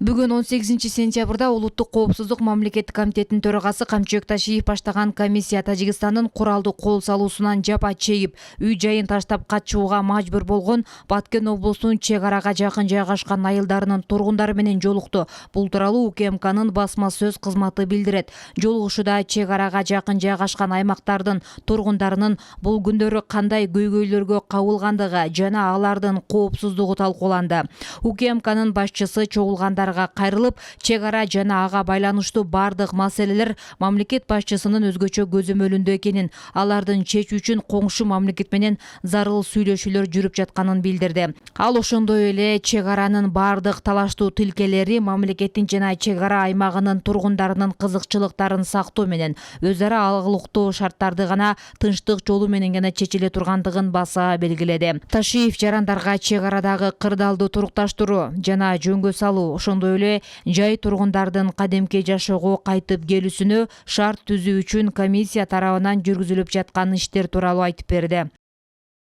Бүгүн 18-сентябрда Улуттук коопсуздук мамлекеттик комитетинин төрагасы Камчыбек Ташиев баштаган комиссия Тажикстандын куралдуу кол салуусунан жапа чегип, үй-жайын таштап качууга мажбур болгон Баткен облусунун чек арага жакын жайгашкан айылдарынын тургундары менен жолукту. Бул тууралуу УКМКнын басма сөз кызматы билдирет. Жолугушууда чек арага жакын жайгашкан аймактардын тургундарынын бул күндөрү кандай көйгөйлөргө кабылгандыгы жана алардын коопсуздугу талкууланды. УКМКнын башчысы чогулгандар кайрылып, чек ара жана ага байланыштуу бардык маселелер мамлекет башчысынын өзгөчө көзөмөлүндө экенин, алардын чечүү үчүн коңшу мамлекет менен зарыл сүйлөшүүлөр жүрүп жатканын билдирди. Ал ошондой эле чек аранын бардык талаштуу тилкелери мамлекеттин жана чек ара аймагынын тургундарынын кызыкчылыктарын сактоо менен өз ара алгылыктуу шарттарды гана тынчтык жолу менен гана чечиле тургандыгын баса белгиледи. Ташиев жарандарга чек арадагы кырдаалды турукташтыруу жана жөнгө салуу, ошондой эле жай тургундардын кадимки жашоого кайтып келүүсүнө шарт түзүү үчүн комиссия тарабынан жүргүзүлүп жаткан иштер тууралуу айтып берди.